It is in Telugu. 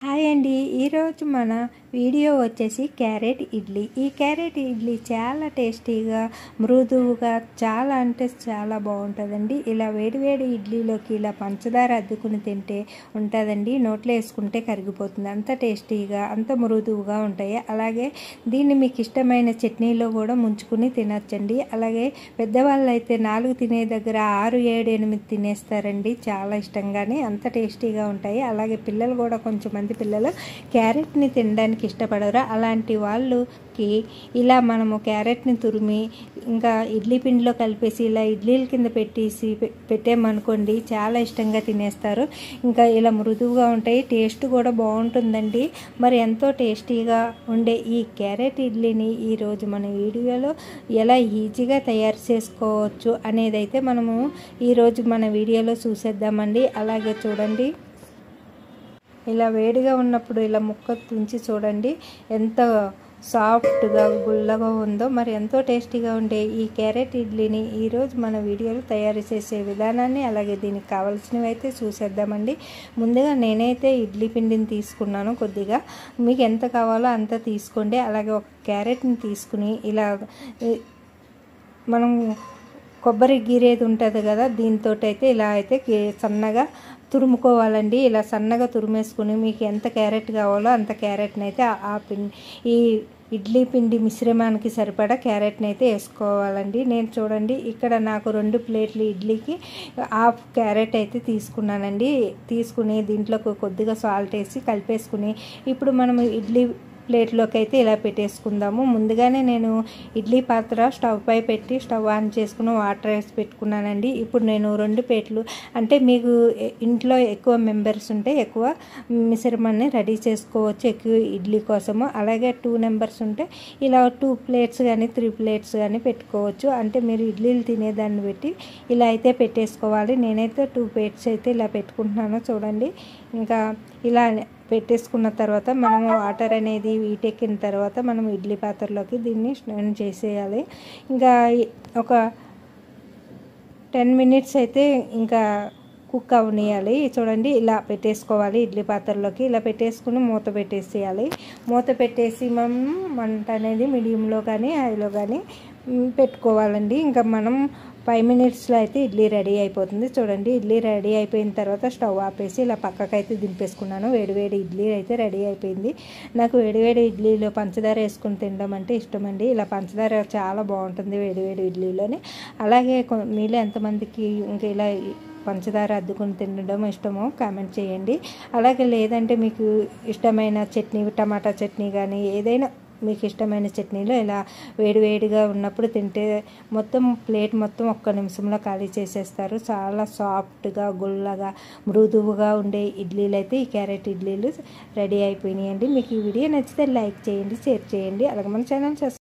హాయ్ అండి, ఈరోజు మన వీడియో వచ్చేసి క్యారెట్ ఇడ్లీ. ఈ క్యారెట్ ఇడ్లీ చాలా టేస్టీగా, మృదువుగా, చాలా అంటే చాలా బాగుంటుందండి. ఇలా వేడివేడి ఇడ్లీలోకి ఇలా పంచదార అద్దుకుని తింటే ఉంటుందండి. నోట్లో వేసుకుంటే కరిగిపోతుంది. అంత టేస్టీగా, అంత మృదువుగా ఉంటాయి. అలాగే దీన్ని మీకు ఇష్టమైన చట్నీలో కూడా ముంచుకుని తినచ్చండి. అలాగే పెద్దవాళ్ళు అయితే 4 తినే దగ్గర 6, 7, 8 తినేస్తారండి చాలా ఇష్టంగానే. అంత టేస్టీగా ఉంటాయి. అలాగే పిల్లలు కూడా కొంచెం పిల్లలు క్యారెట్ని తినడానికి ఇష్టపడరు. అలాంటి వాళ్ళకి ఇలా మనము క్యారెట్ని తురిమి ఇంకా ఇడ్లీ పిండిలో కలిపేసి ఇలా ఇడ్లీల కింద పెట్టామనుకోండి, చాలా ఇష్టంగా తినేస్తారు. ఇంకా ఇలా మృదువుగా ఉంటాయి, టేస్ట్ కూడా బాగుంటుందండి. మరి ఎంతో టేస్టీగా ఉండే ఈ క్యారెట్ ఇడ్లీని ఈరోజు మన వీడియోలో ఎలా ఈజీగా తయారు చేసుకోవచ్చు అనేది అయితే మనము ఈరోజు మన వీడియోలో చూసేద్దామండి. అలాగే చూడండి, ఇలా వేడిగా ఉన్నప్పుడు ఇలా ముక్క తుంచి చూడండి ఎంత సాఫ్ట్గా గుల్లగా ఉందో. మరి ఎంతో టేస్టీగా ఉండే ఈ క్యారెట్ ఇడ్లీని ఈరోజు మన వీడియోలో తయారు చేసే విధానాన్ని, అలాగే దీనికి కావాల్సినవి అయితే చూసేద్దామండి. ముందుగా నేనైతే ఇడ్లీ పిండిని తీసుకున్నాను. కొద్దిగా మీకు ఎంత కావాలో అంత తీసుకోండి. అలాగే ఒక క్యారెట్ని తీసుకుని ఇలా మనం కొబ్బరి గీరేది ఉంటుంది కదా, దీంతో అయితే ఇలా అయితే సన్నగా తురుముకోవాలండి. ఇలా సన్నగా తురిమేసుకుని మీకు ఎంత క్యారెట్ కావాలో అంత క్యారెట్ని అయితే ఈ ఇడ్లీ పిండి మిశ్రమానికి సరిపడా క్యారెట్ని అయితే వేసుకోవాలండి. నేను చూడండి ఇక్కడ నాకు 2 ప్లేట్లు ఇడ్లీకి హాఫ్ క్యారెట్ అయితే తీసుకున్నానండి. తీసుకుని దీంట్లో కొద్దిగా సాల్ట్ వేసి కలిపేసుకుని ఇప్పుడు మనం ఇడ్లీ ప్లేట్లోకి అయితే ఇలా పెట్టేసుకుందాము. ముందుగానే నేను ఇడ్లీ పాత్ర స్టవ్ పై పెట్టి స్టవ్ ఆన్ చేసుకుని వాటర్ వేసి పెట్టుకున్నానండి. ఇప్పుడు నేను 2 ప్లేట్లు, అంటే మీకు ఇంట్లో ఎక్కువ మెంబర్స్ ఉంటే ఎక్కువ మిశ్రమాన్ని రెడీ చేసుకోవచ్చు ఎక్కువ ఇడ్లీ కోసము. అలాగే 2 మెంబర్స్ ఉంటే ఇలా 2 ప్లేట్స్ కానీ 3 ప్లేట్స్ కానీ పెట్టుకోవచ్చు. అంటే మీరు ఇడ్లీలు తినేదాన్ని బట్టి ఇలా అయితే పెట్టేసుకోవాలి. నేనైతే 2 ప్లేట్స్ అయితే ఇలా పెట్టుకుంటున్నాను. చూడండి, ఇంకా ఇలా పెట్టేసుకున్న తర్వాత మనము వాటర్ అనేది వీటెక్కిన తర్వాత మనం ఇడ్లీ పాత్రలోకి దీన్ని స్టెన్ చేసేయాలి. ఇంకా ఒక 10 మినిట్స్ అయితే ఇంకా కుక్ అవనియాలి. చూడండి, ఇలా పెట్టేసుకోవాలి. ఇడ్లీ పాత్రలోకి ఇలా పెట్టేసుకుని మూత పెట్టేసేయాలి. మూత పెట్టేసి మనం మంట అనేది మీడియంలో కానీ హైలో కానీ పెట్టుకోవాలండి. ఇంకా మనం 5 మినిట్స్లో అయితే ఇడ్లీ రెడీ అయిపోతుంది. చూడండి, ఇడ్లీ రెడీ అయిపోయిన తర్వాత స్టవ్ ఆపేసి ఇలా పక్కకైతే దింపేసుకున్నాను. వేడివేడి ఇడ్లీ అయితే రెడీ అయిపోయింది. నాకు వేడివేడి ఇడ్లీలో పంచదార వేసుకుని తినడం అంటే ఇష్టం అండి. ఇలా పంచదార చాలా బాగుంటుంది వేడివేడి ఇడ్లీలోని. అలాగే మీలో ఎంతమందికి ఇంకా ఇలా పంచదార అద్దుకుని తినడం ఇష్టమో కామెంట్ చేయండి. అలాగే లేదంటే మీకు ఇష్టమైన చట్నీ, టమాటా చట్నీ కానీ ఏదైనా మీకు ఇష్టమైన చట్నీలో ఇలా వేడివేడిగా ఉన్నప్పుడు తింటే మొత్తం ప్లేట్ మొత్తం 1 నిమిషంలో ఖాళీ చేసేస్తారు. చాలా సాఫ్ట్గా, గుల్లగా, మృదువుగా ఉండే ఇడ్లీలు అయితే ఈ క్యారెట్ ఇడ్లీలు రెడీ అయిపోయినాయండి. మీకు ఈ వీడియో నచ్చితే లైక్ చేయండి, షేర్ చేయండి. అలాగే మన ఛానల్